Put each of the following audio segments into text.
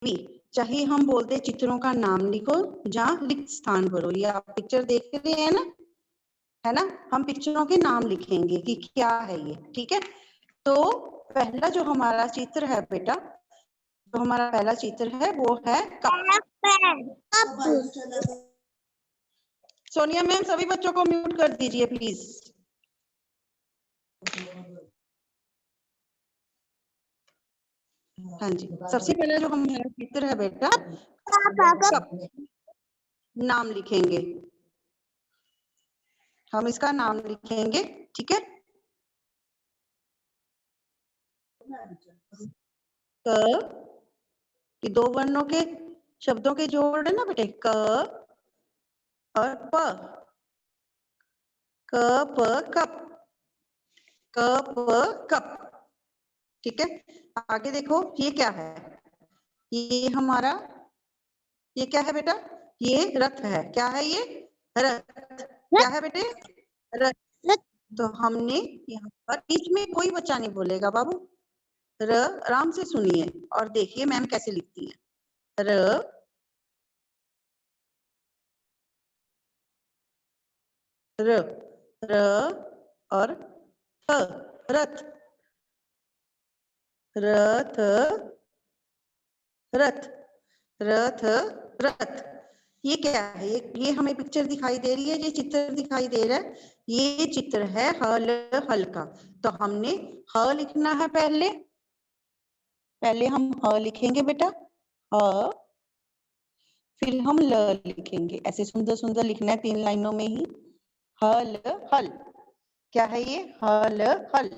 भी, चाहे हम बोलते चित्रों का नाम लिखो जहाँ रिक्त स्थान भरो। ये आप पिक्चर देख रहे हैं ना, है ना, हम पिक्चरों के नाम लिखेंगे कि क्या है ये, ठीक है। तो पहला जो हमारा चित्र है बेटा, तो हमारा पहला चित्र है वो है कप। सोनिया मैम सभी बच्चों को म्यूट कर दीजिए प्लीज। हाँ जी, सबसे पहले जो हमारा चित्र है बेटा कप, नाम लिखेंगे, हम इसका नाम लिखेंगे, ठीक है। क कि दो वर्णों के शब्दों के जोड़ है ना बेटे, क और प, क प कप, क प कप, ठीक है। आगे देखो ये क्या है, ये हमारा, ये क्या है बेटा, ये रथ है। क्या है ये, रथ। क्या है बेटे, रथ। तो हमने यहाँ पर बीच में कोई बच्चा नहीं बोलेगा बाबू, र, आराम से सुनिए और देखिए मैम कैसे लिखती है। र, र, र और थ, रथ, रथ, रथ, रथ, रथ। ये क्या है, ये हमें पिक्चर दिखाई दे रही है, ये चित्र दिखाई दे रहा है, ये चित्र है हल, हल का। तो हमने ह लिखना है पहले, पहले हम ह लिखेंगे बेटा, ह, फिर हम ल लिखेंगे। ऐसे सुंदर सुंदर लिखना है 3 लाइनों में ही, हल, हल। क्या है ये, हल, हल।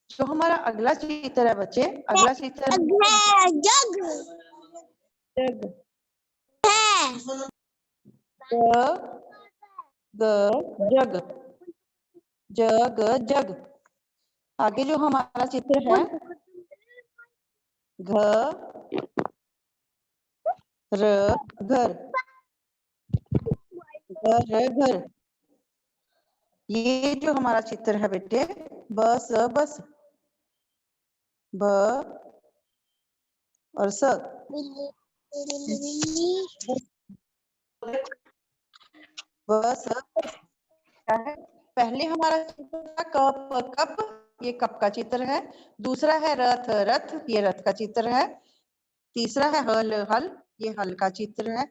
जो हमारा अगला चित्र है बच्चे, अगला चित्र जग, जग, जग, जग, जग। आगे जो हमारा चित्र है घ, र, घर, घर, घर। ये जो हमारा चित्र है बेटे, बस, बस, ब और स, बस, क्या है, पहले हमारा चित्र था कप, कप, ये कप का चित्र है। दूसरा है रथ, रथ, ये रथ का चित्र है। तीसरा है हल, हल, ये हल का चित्र है।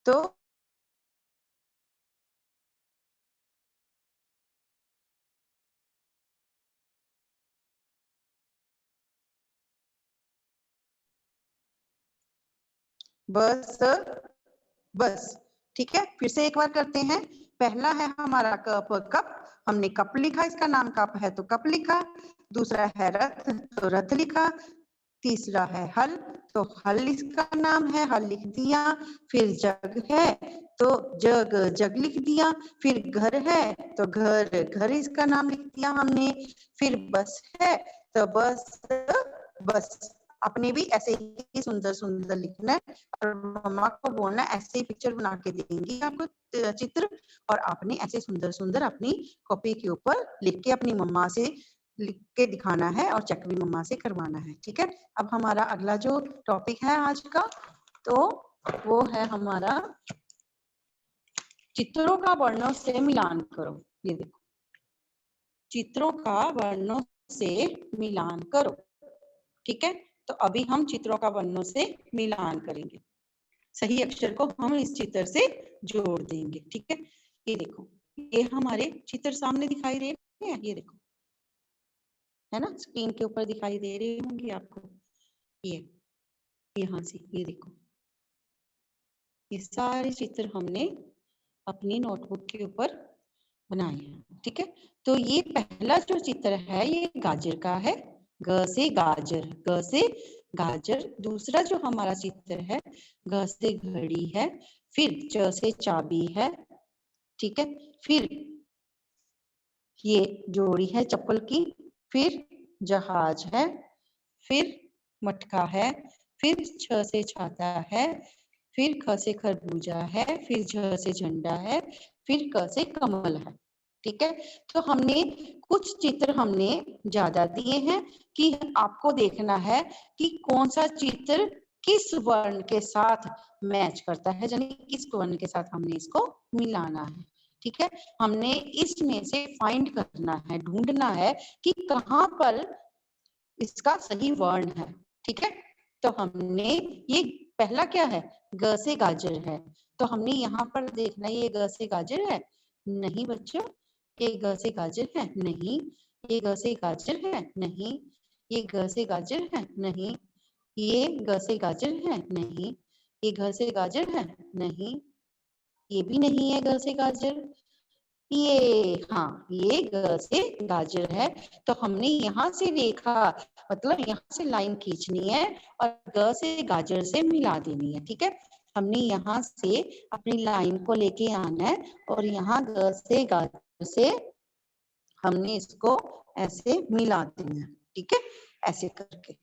तो बस, बस, ठीक है। फिर से एक बार करते हैं। पहला है हमारा कप, कप, हमने कप लिखा, इसका नाम कप है तो कप लिखा। दूसरा है रथ, तो रथ लिखा। तीसरा है हल, तो हल इसका नाम है, हल लिख दिया। फिर जग है तो जग, जग लिख दिया। फिर घर है तो घर, घर इसका नाम लिख दिया हमने। फिर बस है तो बस, बस। अपने भी ऐसे ही सुंदर सुंदर लिखना है और मम्मा को बोलना ऐसे ही पिक्चर बना के देंगी आपको चित्र, और आपने ऐसे सुंदर सुंदर अपनी कॉपी के ऊपर लिख के अपनी मम्मा से लिख के दिखाना है और चेक भी मम्मा से करवाना है, ठीक है। अब हमारा अगला जो टॉपिक है आज का, तो वो है हमारा चित्रों का वर्णों से मिलान करो। ये देखो, चित्रों का वर्णों से मिलान करो, ठीक है। तो अभी हम चित्रों का वर्णों से मिलान करेंगे, सही अक्षर को हम इस चित्र से जोड़ देंगे, ठीक है। ये देखो, ये हमारे चित्र सामने दिखाई दे रहे हैं, ये देखो, है ना, स्क्रीन के ऊपर दिखाई दे रही होंगी आपको। ये यहाँ से ये देखो, ये सारे चित्र हमने अपनी नोटबुक के ऊपर बनाए हैं, ठीक है। तो ये पहला जो चित्र है ये गाजर का है, ग से गाजर, ग से गाजर। दूसरा जो हमारा चित्र है ग से घड़ी है। फिर च से चाबी है, ठीक है। फिर ये जोड़ी है चप्पल की, फिर जहाज है, फिर मटका है, फिर छ से छाता है, फिर ख से खरबूजा है, फिर झ से झंडा है, फिर क से कमल है, ठीक है। तो हमने कुछ चित्र हमने ज्यादा दिए हैं कि आपको देखना है कि कौन सा चित्र किस वर्ण के साथ मैच करता है, यानी किस वर्ण के साथ हमने इसको मिलाना है, ठीक है। हमने इसमें से फाइंड करना है, ढूंढना है कि कहाँ पर इसका सही वर्ण है, ठीक है। तो हमने ये पहला क्या है, ग से गाजर है, तो हमने यहाँ पर देखना ये ग से गाजर है, नहीं बच्चों, ये ग से गाजर है नहीं, ये ग से गाजर है नहीं, ये ग से गाजर है नहीं, ये ग से गाजर है नहीं, ये घ से गाजर है नहीं, ये भी नहीं है ग से गाजर, ये हाँ ये ग से गाजर है। तो हमने यहाँ से रेखा मतलब यहाँ से लाइन खींचनी है और ग से गाजर से मिला देनी है, ठीक है। हमने यहाँ से अपनी लाइन को लेके आना है और यहाँ ग से गाजर से हमने इसको ऐसे मिला देना है, ठीक है, ऐसे करके।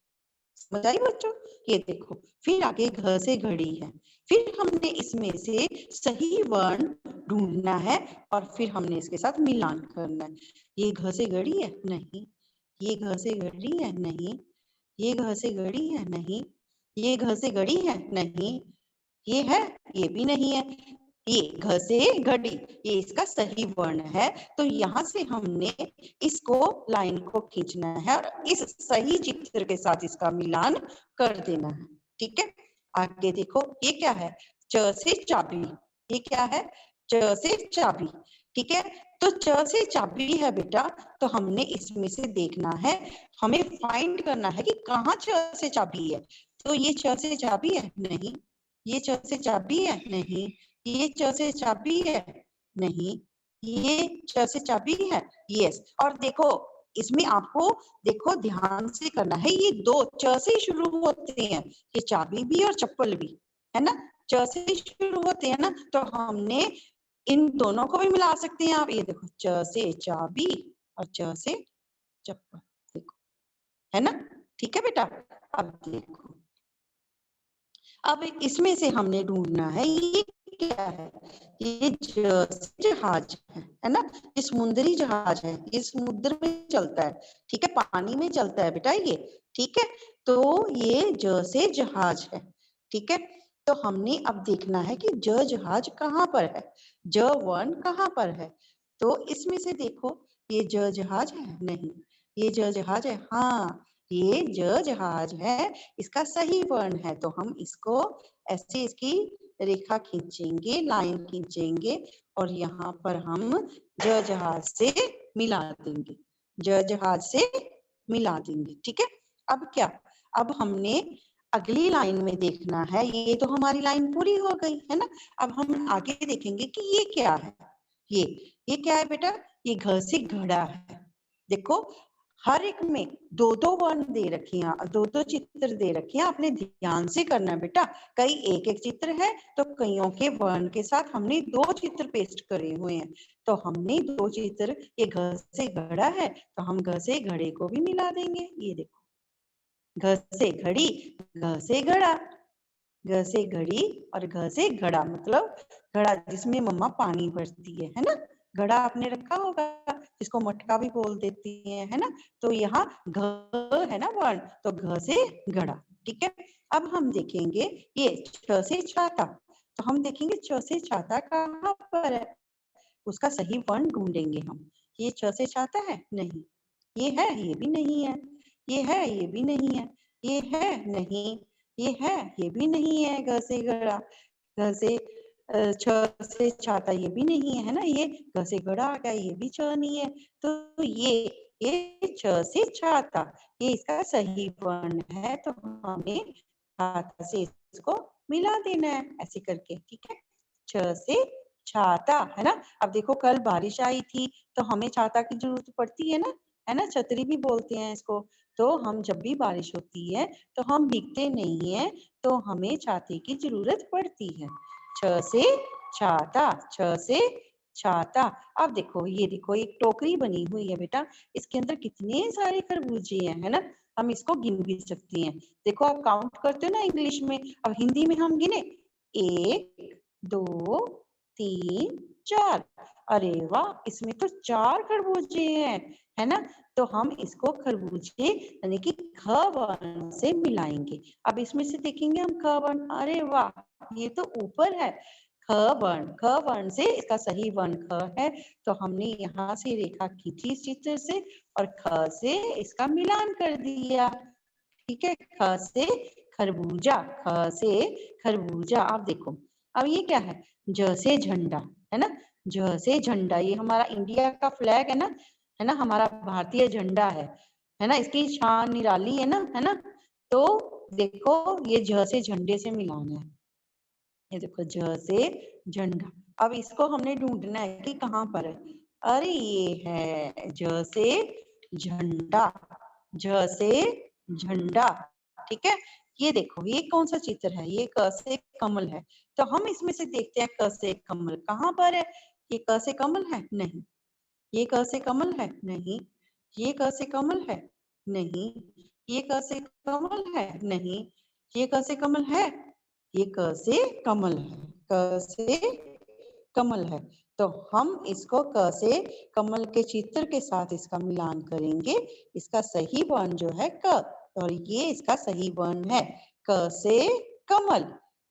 समझ आई बच्चों? ये देखो, फिर आगे घ से घड़ी है, फिर हमने इसमें से सही वर्ण ढूंढना है और फिर हमने इसके साथ मिलान करना है। ये घ से घड़ी है नहीं, ये घ से घड़ी है नहीं, ये घ से घड़ी है नहीं, ये घ से घड़ी है नहीं, ये है, ये भी नहीं है, ये घ से घड़ी, ये इसका सही वर्ण है। तो यहाँ से हमने इसको लाइन को खींचना है और इस सही चित्र के साथ इसका मिलान कर देना है, ठीक है। आगे देखो ये क्या है, च से चाबी, ये क्या है, च से चाबी, ठीक है। तो च से चाबी है बेटा, तो हमने इसमें से देखना है, हमें फाइंड करना है कि कहाँ च से चाबी है। तो ये च से चाबी है नहीं, ये च से चाबी है नहीं, ये च से चाबी है नहीं, ये च से चाबी है, यस। और देखो इसमें आपको देखो ध्यान से करना है, ये दो च से शुरू होते हैं, ये चाबी भी और चप्पल भी, है ना, च से शुरू होते हैं ना, तो हमने इन दोनों को भी मिला सकते हैं आप। ये देखो च से चाबी और च से चप्पल, देखो, है ना, ठीक है बेटा। अब देखो, अब इसमें से हमने ढूंढना है ये क्या है, ये जहाज है ना, ये समुद्री जहाज है, ये समुद्र में चलता है, ठीक है, पानी में चलता है बेटा ये, ठीक है। तो ये ज से जहाज है, ठीक है। तो हमने अब देखना है कि ज जहाज कहाँ पर है, ज वर्ण कहाँ पर है। तो इसमें से देखो ये ज जहाज है नहीं, ये ज जहाज है, हाँ ये ज जहाज है, इसका सही वर्ण है। तो हम इसको ऐसे इसकी रेखा खींचेंगे, लाइन खींचेंगे और यहाँ पर हम ज जहाज से मिला देंगे, ज जहाज से मिला देंगे, ठीक है। अब क्या, अब हमने अगली लाइन में देखना है, ये तो हमारी लाइन पूरी हो गई है ना। अब हम आगे देखेंगे कि ये क्या है, ये क्या है बेटा, ये घ से घड़ा है। देखो हर एक में दो दो वर्ण दे रखे हैं, दो दो चित्र दे रखे हैं, आपने ध्यान से करना बेटा। कई एक एक चित्र है तो कईयों के वर्ण के साथ हमने दो चित्र पेस्ट करे हुए हैं। तो हमने दो चित्र, ये घ से घड़ा है तो हम घ से घड़े को भी मिला देंगे। ये देखो घ से घड़ी, घ से घड़ा, घ से घड़ी और घ से घड़ा, मतलब घड़ा जिसमें मम्मा पानी भरती है ना, घड़ा आपने रखा होगा जिसको मटका भी बोल देती है ना। तो यहाँ घ है ना वर्ण, तो घ से घड़ा, ठीक है। अब हम देखेंगे ये छ से छाता, तो हम देखेंगे छ से छाता कहाँ पर है, उसका सही वर्ण ढूंढेंगे हम। ये छ से छाता है नहीं, ये है, ये भी नहीं है, ये है, ये भी नहीं है, ये है नहीं, ये है, ये भी नहीं है, घ से घड़ा, घ से छ से छाता, ये भी नहीं है, है ना, ये घ से घड़ा आ गया, ये भी छ नहीं है। तो ये छ से छाता, ये इसका सही वर्ण है, तो हमें छाता से इसको मिला देना है ऐसे करके, ठीक है। छ से छाता, है ना। अब देखो कल बारिश आई थी तो हमें छाता की जरूरत पड़ती है ना, छतरी भी बोलते हैं इसको। तो हम जब भी बारिश होती है तो हम भीगते नहीं है, तो हमें छाते की जरूरत पड़ती है। छ से छाता, छ से छाता। अब देखो, ये देखो एक टोकरी बनी हुई है बेटा, इसके अंदर कितने सारे खरबूजे हैं, है ना। हम इसको गिन भी सकती हैं। देखो आप काउंट करते हो ना इंग्लिश में, अब हिंदी में हम गिने 1 2 3 4। अरे वाह, इसमें तो 4 खरबूजे हैं, है ना। तो हम इसको खरबूजे यानी कि ख वर्ण से मिलाएंगे। अब इसमें से देखेंगे हम ख वर्ण, अरे वाह ये तो ऊपर है ख वर्ण। ख वर्ण से इसका सही वर्ण ख है, तो हमने यहाँ से रेखा खींची इस चित्र से और ख से इसका मिलान कर दिया। ठीक है, ख से खरबूजा, ख से खरबूजा। आप देखो अब ये क्या है, ज से झंडा, है ना। ज से झंडा, ये हमारा इंडिया का फ्लैग है ना, हमारा भारतीय झंडा है ना। इसकी शान निराली है ना। तो देखो ये ज से झंडे से मिलाना है। ये देखो ज से झंडा। अब इसको हमने ढूंढना है कि कहाँ पर है। अरे ये है ज से झंडा, ज से झंडा। ठीक है, ये देखो ये कौन सा चित्र है, ये क से कमल है। तो हम इसमें से देखते हैं क से कमल कहाँ पर है। ये क से कमल है नहीं, ये क से कमल है नहीं, ये क से कमल है नहीं, ये क से कमल है नहीं, ये क से कमल है, ये क से कमल है, क से कमल है। तो हम इसको क से कमल के चित्र के साथ इसका मिलान करेंगे। इसका सही वर्ण जो है क, और ये इसका सही वर्ण है क से कमल,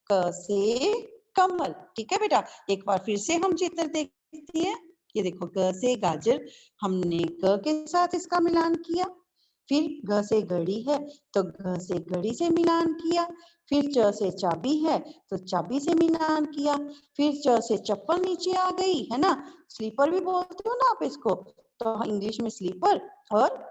क से कमल। ठीक है बेटा, एक बार फिर से हम चित्र देखते हैं। ये देखो ग से गाजर, हमने ग के साथ इसका मिलान किया। फिर घ से घड़ी है तो घ से घड़ी से मिलान किया। फिर च से चाबी है तो चाबी से मिलान किया। फिर च से चप्पल नीचे आ गई, है ना। स्लीपर भी बोलते हो ना आप इसको, तो इंग्लिश में स्लीपर और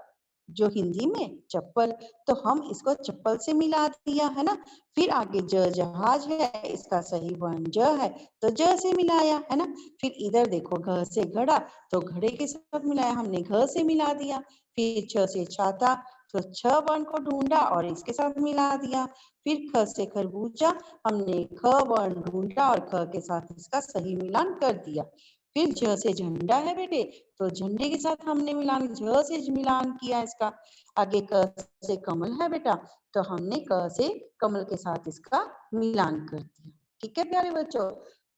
जो हिंदी में चप्पल, तो हम इसको चप्पल से मिला दिया, है ना। फिर आगे ज जहाज है, इसका सही वर्ण ज है तो ज से मिलाया, है ना। फिर इधर देखो घ से घड़ा, तो घड़े के साथ मिलाया हमने, घ से मिला दिया। फिर छ से छाता, तो छ वर्ण को ढूंढा और इसके साथ मिला दिया। फिर ख से खरबूजा, हमने ख वर्ण ढूंढा और ख के साथ इसका सही मिलान कर दिया। फिर झ से झंडा है बेटे, तो झंडे के साथ हमने मिलान, झ से मिलान किया इसका। आगे क से कमल है बेटा, तो हमने क से कमल के साथ इसका मिलान कर दिया। ठीक है प्यारे बच्चों,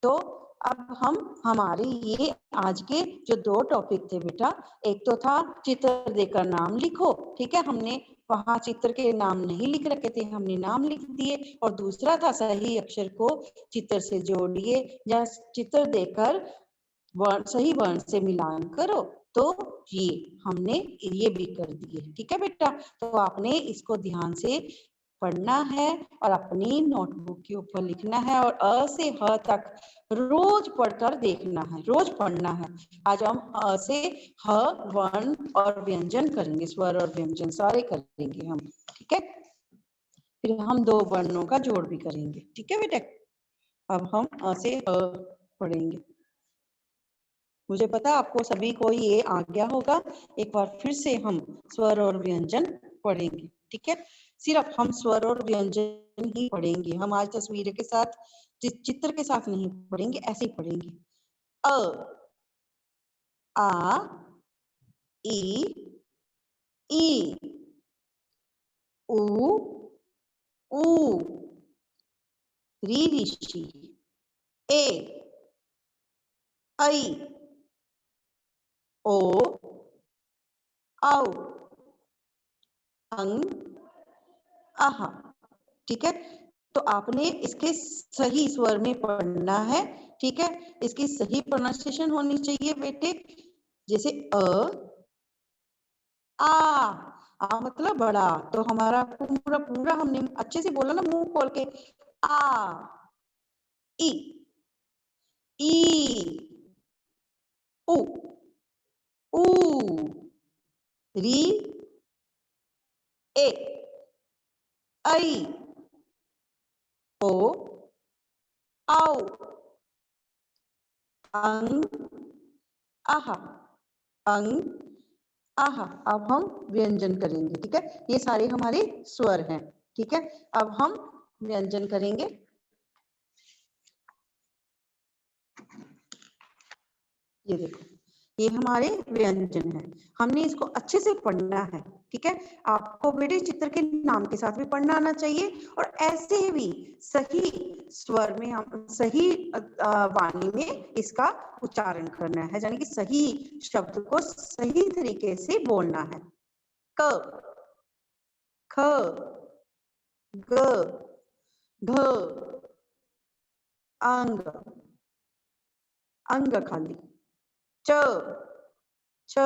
तो अब हम हमारे ये आज के जो 2 टॉपिक थे बेटा, एक तो था चित्र देकर नाम लिखो। ठीक है, हमने वहां चित्र के नाम नहीं लिख रखे थे, हमने नाम लिख दिए। और दूसरा था सही अक्षर को चित्र से जोड़िए, या चित्र देकर वर्ण सही वर्ण से मिलान करो। तो ये हमने ये भी कर दिए। ठीक है बेटा, तो आपने इसको ध्यान से पढ़ना है और अपनी नोटबुक के ऊपर लिखना है और अ से ह तक रोज पढ़कर देखना है, रोज पढ़ना है। आज हम अ से ह वर्ण और व्यंजन करेंगे, स्वर और व्यंजन सारे करेंगे हम। ठीक है, फिर हम 2 वर्णों का जोड़ भी करेंगे। ठीक है बेटा, अब हम अ से ह पढ़ेंगे। मुझे पता आपको सभी को ये आ गया होगा। एक बार फिर से हम स्वर और व्यंजन पढ़ेंगे। ठीक है, सिर्फ हम स्वर और व्यंजन ही पढ़ेंगे। हम आज तस्वीर के साथ, चित्र के साथ नहीं पढ़ेंगे, ऐसे ही पढ़ेंगे। अ, आ, ई, ई, उ, ऊ, री ऋषि, ए, ऐ, ओ, औ, अंग, आह। ठीक है, तो आपने इसके सही स्वर में पढ़ना है। ठीक है, इसकी सही प्रोनाउंसिएशन होनी चाहिए बेटे। जैसे आ मतलब बड़ा, तो हमारा पूरा पूरा हमने अच्छे से बोला ना, मुंह खोल के। आ, ई, ई, उ, ऊ, री, ए, ऐ, ओ, औ, अंग, आह, अंग, आह। अब हम व्यंजन करेंगे। ठीक है, ये सारे हमारे स्वर हैं। ठीक है, अब हम व्यंजन करेंगे। ये देखो, ये हमारे व्यंजन है, हमने इसको अच्छे से पढ़ना है। ठीक है, आपको बेटे चित्र के नाम के साथ भी पढ़ना आना चाहिए और ऐसे भी सही स्वर में, हम सही वाणी में इसका उच्चारण करना है, यानी कि सही शब्द को सही तरीके से बोलना है। क, ख, ग, घ, अंग, अंग खाली, च, छ,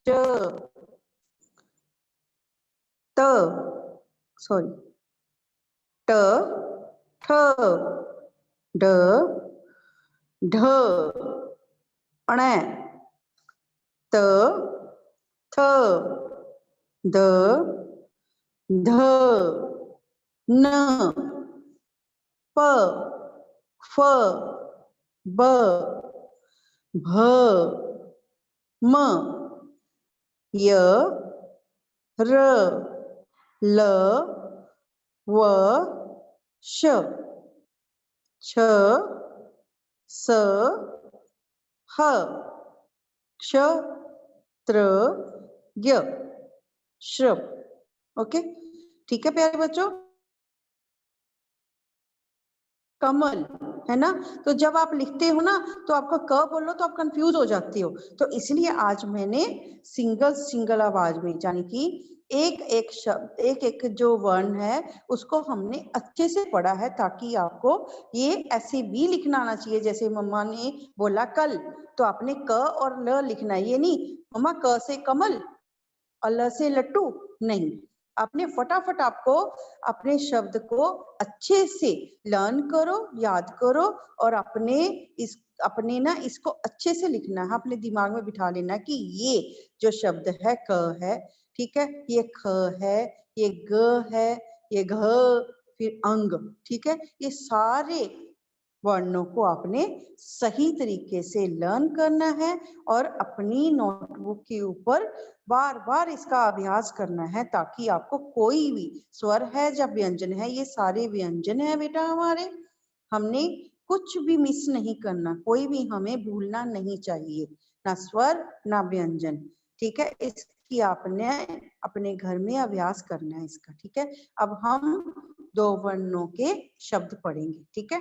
ज, त, सॉरी, ट, ठ, ड, ढ, अण, त, थ, द, ध, न, प, फ, ब, भ, म, य, र, ल, व, श, छ, स, ह, क्ष, त्र, य, श्र। ओके, ठीक है प्यारे बच्चों। कमल है ना, तो जब आप लिखते हो ना तो आपका क बोलो तो आप कंफ्यूज हो जाते हो, तो इसलिए आज मैंने सिंगल सिंगल आवाज में, यानी कि एक एक शब्द, एक एक जो वर्ण है उसको हमने अच्छे से पढ़ा है, ताकि आपको ये ऐसे भी लिखना आना चाहिए। जैसे मम्मा ने बोला कल, तो आपने क और ल लिखना है, ये नहीं मम्मा क से कमल और ल से लट्टू, नहीं, आपने फटाफट आपको अपने शब्द को अच्छे से लर्न करो, याद करो और अपने ना इसको अच्छे से लिखना है, अपने दिमाग में बिठा लेना कि ये जो शब्द है क है, ठीक है, ये ख है, ये ग है, ये घ, फिर अंग, ठीक है, ये सारे वर्णों को आपने सही तरीके से लर्न करना है और अपनी नोटबुक के ऊपर बार बार इसका अभ्यास करना है, ताकि आपको कोई भी स्वर है या व्यंजन है, ये सारे व्यंजन है बेटा हमारे, हमने कुछ भी मिस नहीं करना, कोई भी हमें भूलना नहीं चाहिए, ना स्वर ना व्यंजन। ठीक है, इसकी आपने अपने घर में अभ्यास करना है इसका। ठीक है, अब हम दो वर्णों के शब्द पढ़ेंगे। ठीक है,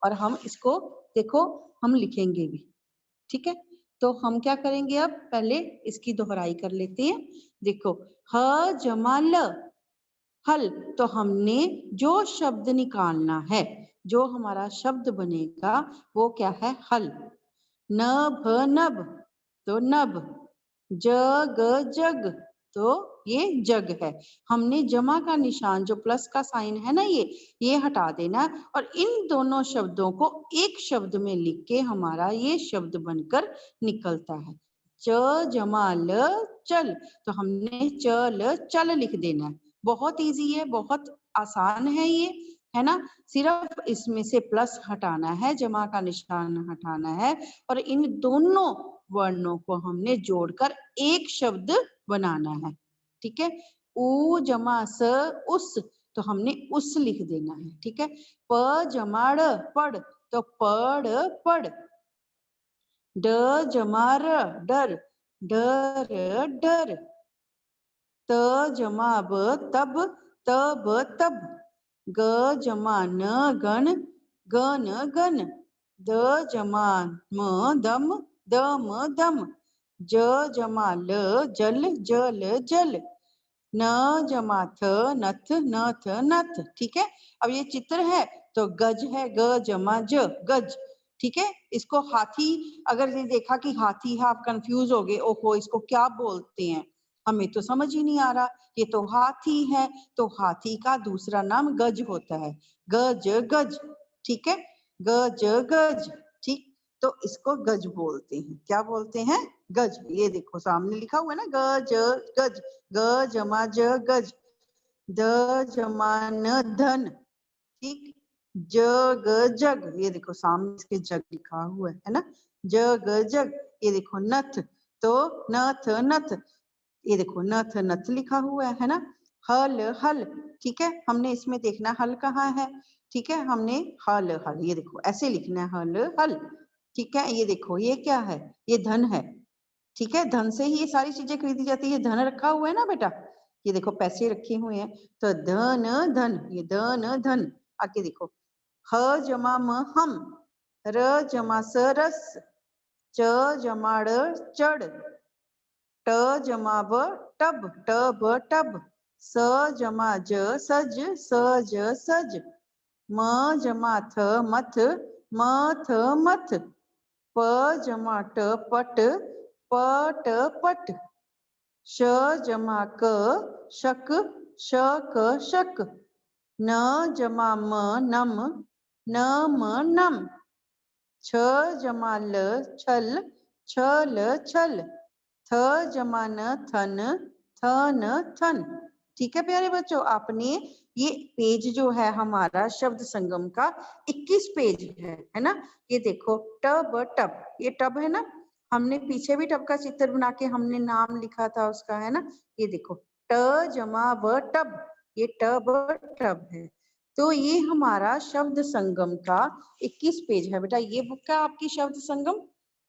और हम इसको देखो हम लिखेंगे भी। ठीक है, तो हम क्या करेंगे, अब पहले इसकी दोहराई कर लेते हैं। देखो, ह जमा ल, हल, तो हमने जो शब्द निकालना है, जो हमारा शब्द बनेगा वो क्या है, हल। न भ नभ, तो नभ, ज ग जग, तो ये जग है। हमने जमा का निशान, जो प्लस का साइन है ना, ये हटा देना और इन दोनों शब्दों को एक शब्द में लिख के हमारा ये शब्द बनकर निकलता है। च जमा ल चल, तो हमने चल चल लिख देना है। बहुत इजी है, बहुत आसान है ये, है ना, सिर्फ इसमें से प्लस हटाना है, जमा का निशान हटाना है और इन दोनों वर्णों को हमने जोड़कर एक शब्द बनाना है। ठीक है, उ जमा स उस, तो हमने उस लिख देना है। ठीक है, प जमा ड़ पढ़, तो पढ़ पढ़। ड जमा र डर, डर डर। त जमा ब तब, तब तब। ग जमा न गण, गण गण। द जमा म दम, दम दम। ज जमा ल जल, जल जल। न जमा थ नथ, नथ नथ। ठीक है, अब ये चित्र है तो गज है, ग जमा ज, गज। ठीक है, इसको हाथी, अगर ये देखा कि हाथी है, आप कंफ्यूज हो गए, ओहो इसको क्या बोलते हैं, हमें तो समझ ही नहीं आ रहा, ये तो हाथी है, तो हाथी का दूसरा नाम गज होता है, गज गज। ठीक है, गज गज। ठीक, तो इसको गज बोलते हैं, क्या बोलते हैं, गज। ये देखो सामने लिखा हुआ है ना, गज गज। ग जमा ज गज, द जमा न धन। ठीक, जग जग, ये देखो सामने इसके जग लिखा हुआ है ना, जग जग। ये देखो नथ, तो नथ नथ, ये देखो नथ नथ लिखा हुआ है ना। हल हल, ठीक है, हमने इसमें देखना हल कहाँ है, ठीक है, हमने हल हल, ये देखो ऐसे लिखना है हल हल, ठीक है। ये देखो ये क्या है, ये धन है, ठीक है, धन से ही ये सारी चीजें खरीदी जाती है। धन रखा हुआ है ना बेटा, ये देखो पैसे रखे हुए हैं, तो धन धन, ये धन धन। आगे देखो ह जमा म हम, र जमा स रस, च जमा ड़ चढ़, ट जमा ब टब, ट ब टब, स जमा ज सज, स ज सज, म जमा थ मथ, म थ मथ, प जमा ट पट, प ट पट, श जमा क शक, श क शक, न जमा म नम, न म नम, छ जमा ल छल, छ ल छल, थ जमा न थन, थ न थन। ठीक है प्यारे बच्चों, आपने ये पेज जो है हमारा शब्द संगम का 21 पेज है ना। ये देखो टब टब, ये टब है ना, हमने पीछे भी टब का चित्र बना के हमने नाम लिखा था उसका, है ना। ये देखो ट जमा ब टब, ये टब टब है। तो ये हमारा शब्द संगम का 21 पेज है बेटा, ये बुक है आपकी शब्द संगम,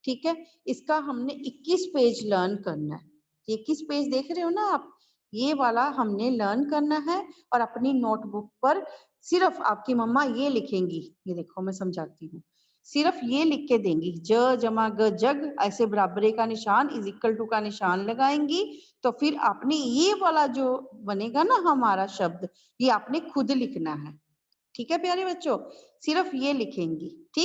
ठीक है। इसका हमने 21 पेज लर्न करना है। 21 पेज देख रहे हो ना आप, ये वाला हमने लर्न करना है। और अपनी नोटबुक पर सिर्फ आपकी मम्मा ये लिखेंगी, ये देखो मैं समझाती हूँ, सिर्फ ये लिख के देंगी, ज जमा ग जग, ऐसे बराबरी का निशान इज इक्वल टू का निशान लगाएंगी। तो फिर आपने ये वाला जो बनेगा ना हमारा शब्द, ये आपने खुद लिखना है। ठीक है प्यारे बच्चों, सिर्फ ये लिखेंगी, ठीक।